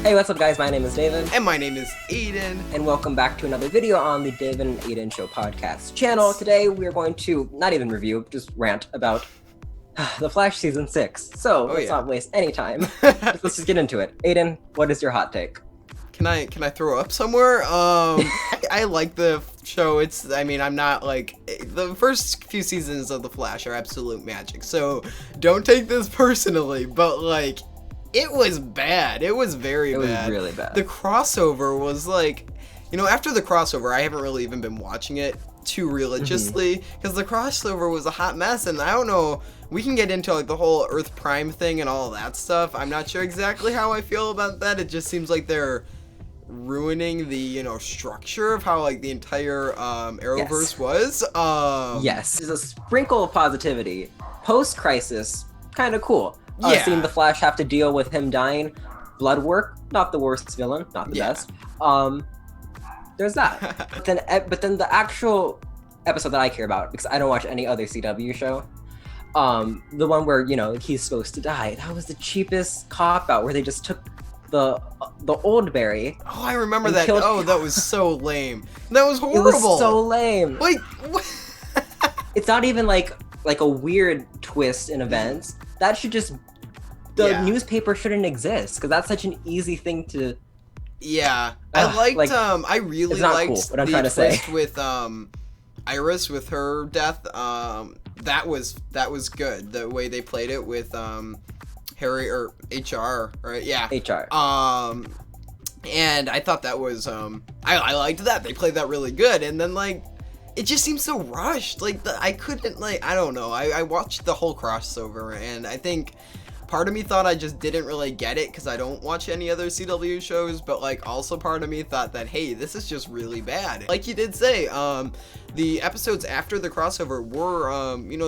Hey, what's up guys? My name is David. And my name is Aiden. And welcome back to another video on the David and Aiden Show podcast channel. Today we are going to, not even review, just rant about The Flash Season 6. So, let's not waste any time. Let's just get into it. Aiden, what is your hot take? Can I throw up somewhere? I like the show. I'm not like, the first few seasons of The Flash are absolute magic. So, don't take this personally, but like, it was bad. It was very bad. It was really bad. The crossover was like, after the crossover, I haven't really even been watching it too religiously because the crossover was a hot mess, and I don't know. We can get into like the whole Earth Prime thing and all of that stuff. I'm not sure exactly how I feel about that. It just seems like they're ruining the structure of how like the entire Arrowverse was. Yes, there's a sprinkle of positivity. PostCrisis, kind of cool. Seeing the Flash have to deal with him dying. Bloodwork, not the worst villain, not the best. There's that. but then the actual episode that I care about, because I don't watch any other CW show, the one where he's supposed to die, that was the cheapest cop out, where they just took the old Barry. Oh, I remember that. Oh, that was so lame. That was horrible. It was so lame. Like, it's not even like a weird twist in events. That should just. The newspaper shouldn't exist because that's such an easy thing to. Yeah, I really liked cool, what I'm the trying to twist say. with Iris with her death. That was good. The way they played it with Harry or HR, right? Yeah, HR. And I thought that was I liked that. They played that really good, and then like. It just seems so rushed. Like, I couldn't, like, I don't know. I watched the whole crossover, and I think part of me thought I just didn't really get it because I don't watch any other CW shows, but, like, also part of me thought that, hey, this is just really bad. Like you did say, the episodes after the crossover were,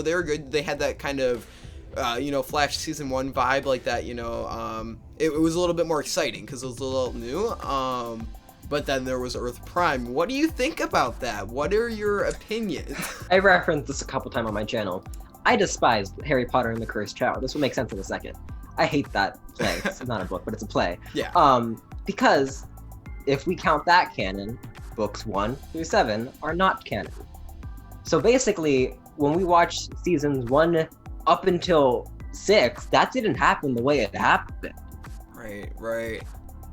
they were good. They had that kind of, Flash Season 1 vibe, like that, it was a little bit more exciting because it was a little new. But then there was Earth Prime. What do you think about that? What are your opinions? I referenced this a couple times on my channel. I despise Harry Potter and the Cursed Child. This will make sense in a second. I hate that play. It's not a book, but it's a play. Yeah. Because if we count that canon, books 1 through 7 are not canon. So basically, when we watch seasons 1 up until 6, that didn't happen the way it happened. Right.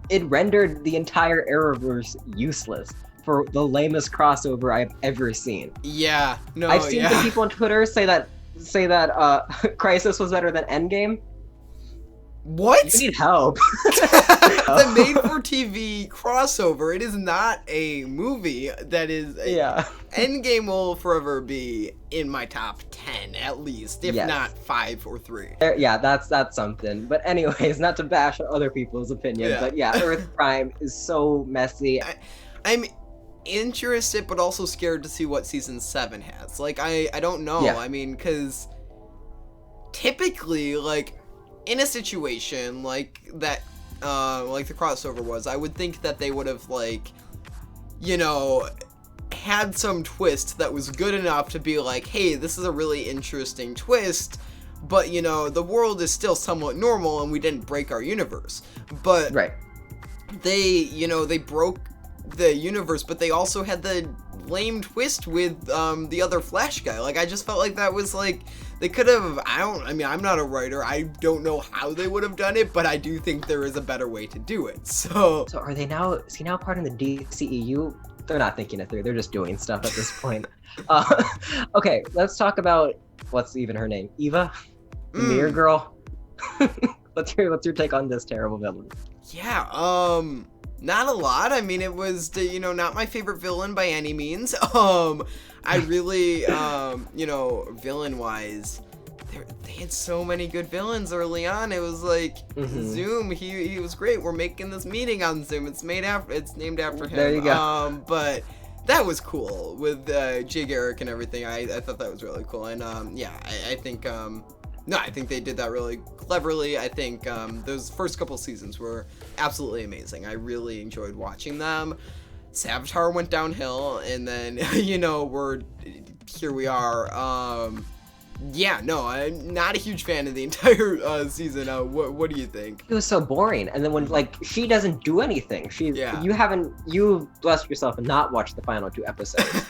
It rendered the entire Arrowverse useless for the lamest crossover I've ever seen. Yeah, no, I've seen some people on Twitter say that Crisis was better than Endgame. What? You need help. The made-for-TV crossover. It is not a movie that is. Endgame will forever be in my top 10 at least, if not 5 or 3. That's something. But anyways, not to bash other people's opinions, but Earth Prime is so messy. I'm interested, but also scared to see what season 7 has. Like, I don't know. I mean, because typically, like, in a situation like that, like the crossover was, I would think that they would have, like, had some twist that was good enough to be like, hey, this is a really interesting twist, but, the world is still somewhat normal and we didn't break our universe. But they, they broke the universe, but they also had the lame twist with the other Flash guy. Like, I just felt like that was like, they could have, I'm not a writer, I don't know how they would have done it, but I do think there is a better way to do it. So are they now, is he now part of the DCEU? They're not thinking it through, they're just doing stuff at this point. Okay, let's talk about, what's even her name? Eva? The Mirror Girl? What's your take on this terrible villain? Yeah, not a lot. I mean, it was, not my favorite villain by any means. I really, villain-wise, they had so many good villains early on. It was like, Zoom, he was great. We're making this meeting on Zoom. It's named after him. There you go. But that was cool with Jay Garrick and everything. I thought that was really cool. And, I think, I think they did that really cleverly. I think those first couple seasons were absolutely amazing. I really enjoyed watching them. Savitar went downhill, and then, here we are. Yeah, no, I'm not a huge fan of the entire season. What do you think? It was so boring. And then when like she doesn't do anything, you blessed yourself and not watched the final 2 episodes.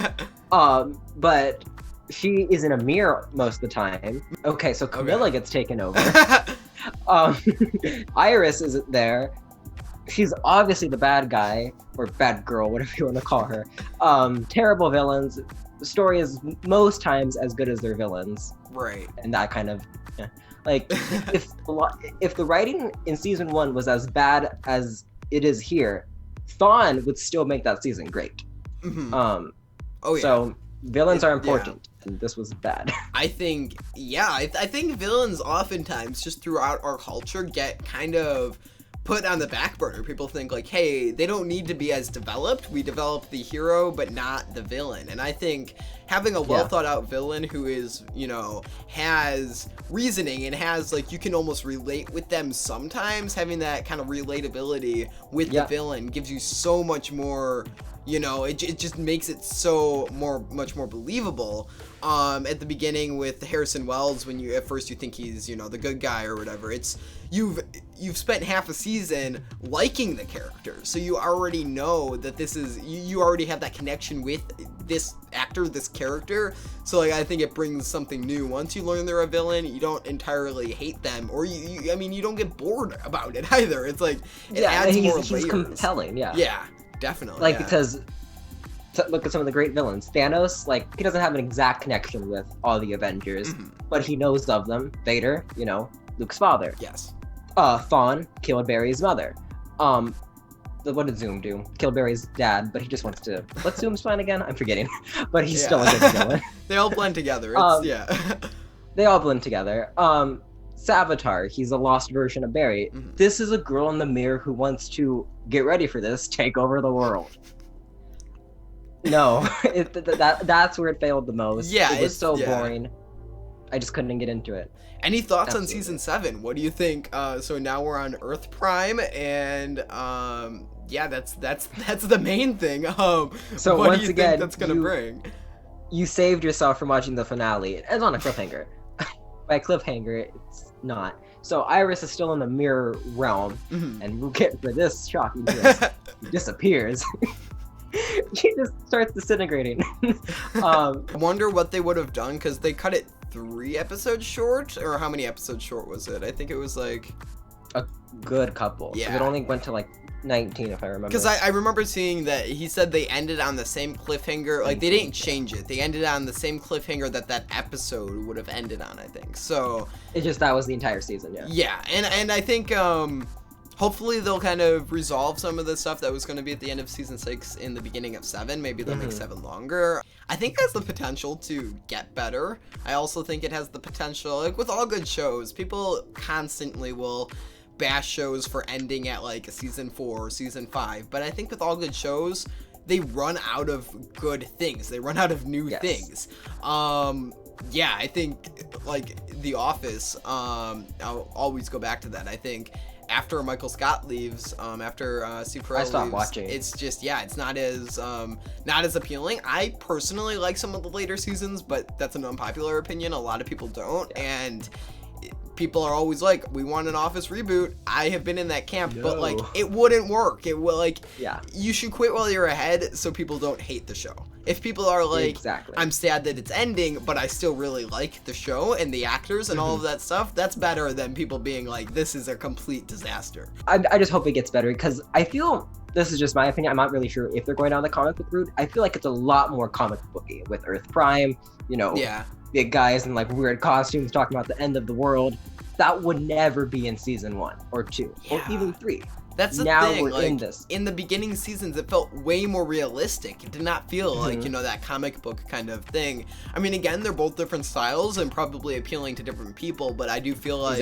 But she is in a mirror most of the time. Okay, so Camilla gets taken over. Iris isn't there. She's obviously the bad guy or bad girl, whatever you want to call her. Terrible villains. The story is most times as good as their villains. Right. And that kind of, like, if the writing in season 1 was as bad as it is here, Thawne would still make that season great. Mm-hmm. So villains are important, and this was bad. I think, I think villains oftentimes just throughout our culture get kind of put on the back burner. People think like, hey, they don't need to be as developed. We develop the hero, but not the villain. And I think having a well thought out villain who is, has reasoning and has like, you can almost relate with them sometimes, having that kind of relatability with the villain gives you so much more, it just makes it much more believable. At the beginning with Harrison Wells, when at first you think he's, the good guy or whatever, it's, you've spent half a season liking the character, so you already know that this is, you already have that connection with this actor, this character. So like, I think it brings something new. Once you learn they're a villain, you don't entirely hate them, or you don't get bored about it either. It's like, it adds more layers. He's compelling, Yeah, definitely. Like, because look at some of the great villains. Thanos, like, he doesn't have an exact connection with all the Avengers, but he knows of them. Vader, Luke's father. Yes. Thawne killed Barry's mother. What did Zoom do? Killed Barry's dad, but he just wants to. What's Zoom's plan again? I'm forgetting. But he's still a good villain. They all blend together. They all blend together. Savitar, he's a lost version of Barry. This is a girl in the mirror who wants to get ready for this, take over the world. No, that's where it failed the most. Yeah, it was so boring. I just couldn't get into it. Any thoughts on season 7? What do you think? So now we're on Earth Prime, and that's the main thing. So what once do you again, think that's gonna bring? You saved yourself from watching the finale. It's on a cliffhanger. By cliffhanger, it's not. So Iris is still in the mirror realm, and we'll get for this shocking twist. He disappears. She just starts disintegrating. I wonder what they would have done, because they cut it 3 episodes short, or how many episodes short was it? I think it was like a good couple. Yeah, it only went to like 19 if I remember. Because I remember seeing that he said they ended on the same cliffhanger. Like, they didn't change it. They ended on the same cliffhanger that episode would have ended on, I think. So it just, that was the entire season. Yeah, and I think hopefully they'll kind of resolve some of the stuff that was going to be at the end of season 6 in the beginning of 7. Maybe they'll make 7 longer. I think it has the potential to get better. I also think it has the potential, like with all good shows, people constantly will bash shows for ending at like a season 4 or season 5. But I think with all good shows, they run out of good things. They run out of new things. Yeah, I think like The Office, I'll always go back to that. I think after Michael Scott leaves, after Steve Carell leaves, I stopped watching. It's just, it's not as appealing. I personally like some of the later seasons, but that's an unpopular opinion. A lot of people don't, and people are always like, we want an Office reboot. I have been in that camp, but like, it wouldn't work. It will, like, you should quit while you're ahead so people don't hate the show. If people are like, I'm sad that it's ending, but I still really like the show and the actors and all of that stuff, that's better than people being like, this is a complete disaster. I just hope it gets better, because I feel, this is just my opinion, I'm not really sure if they're going down the comic book route. I feel like it's a lot more comic booky with Earth Prime, big guys in like weird costumes talking about the end of the world. That would never be in season 1 or 2 or even 3. That's the now thing. We're like, in this. In the beginning seasons, it felt way more realistic. It did not feel like, that comic book kind of thing. I mean, again, they're both different styles and probably appealing to different people, but I do feel like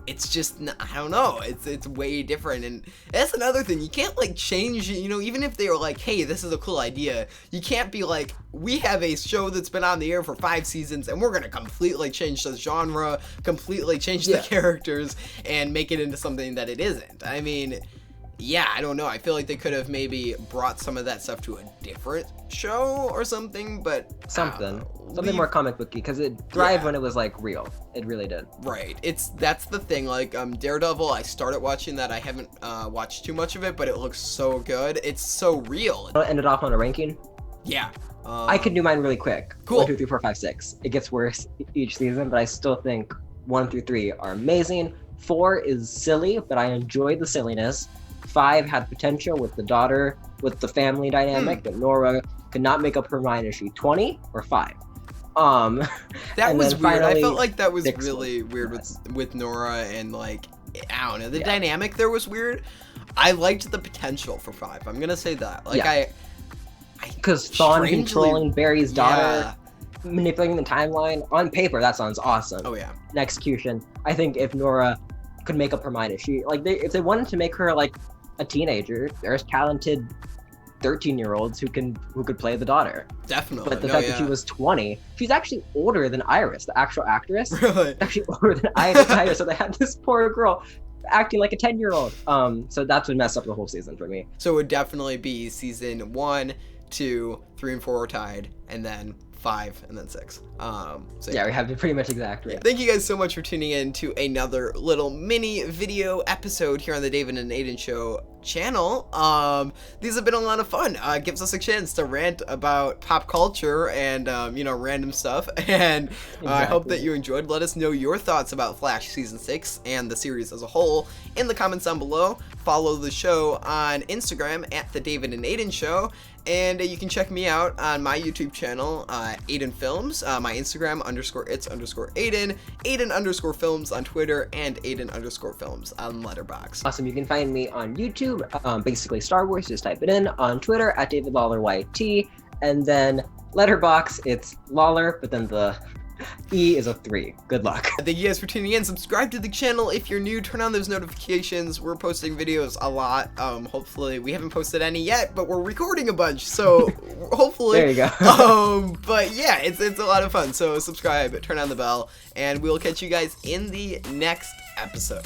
it's just, I don't know, it's way different. And that's another thing. You can't like change, even if they are like, hey, this is a cool idea, you can't be like, we have a show that's been on the air for 5 seasons and we're going to completely change the genre, completely change the characters and make it into something that it isn't. I mean, yeah, I don't know. I feel like they could have maybe brought some of that stuff to a different show or something, but Something more comic booky, because it thrived when it was like real. It really did. Right. That's the thing. Like Daredevil, I started watching that. I haven't watched too much of it, but it looks so good. It's so real. I'll end it off on a ranking. Yeah. I can do mine really quick. Cool. 1, 2, 3, 4, 5, 6. It gets worse each season, but I still think 1 through 3 are amazing. 4 is silly, but I enjoyed the silliness. 5 had potential with the daughter, with the family dynamic, but Nora could not make up her mind. Is she 20 or 5? That was weird. I felt like that was 6 really weird with Nora, and like, I don't know, the dynamic there was weird. I liked the potential for 5. I'm gonna say that. Like because Thawne controlling Barry's daughter, manipulating the timeline, on paper that sounds awesome. Oh yeah. In execution, I think if Nora could make up her mind, if they wanted to make her like a teenager, there's talented 13-year-olds who could play the daughter. Definitely. But the fact that she was 20, she's actually older than Iris, the actual actress. Really? Actually older than Iris. So they had this poor girl acting like a 10-year-old. So that's what messed up the whole season for me. So it would definitely be season 1, 2, 3, and 4 were tied, and then 5, and then 6. So yeah, we have it pretty much exactly. Thank you guys so much for tuning in to another little mini video episode here on the David and Aiden Show channel. These have been a lot of fun. Gives us a chance to rant about pop culture and random stuff. And I hope that you enjoyed. Let us know your thoughts about Flash season 6 and the series as a whole in the comments down below. Follow the show on Instagram at the David and Aiden Show. And you can check me out on my YouTube channel, Aiden Films, my Instagram _it's_Aiden, Aiden_films on Twitter, and Aiden_films on Letterboxd. Awesome. You can find me on YouTube, basically Star Wars, just type it in. On Twitter at David Lawler YT, and then Letterboxd, it's Lawler, but then the E is a 3. Good luck. Thank you guys for tuning in. Subscribe to the channel if you're new. Turn on those notifications. We're posting videos a lot. Hopefully we haven't posted any yet, but we're recording a bunch, so hopefully. There you go. But yeah, it's a lot of fun. So subscribe, turn on the bell, and we'll catch you guys in the next episode.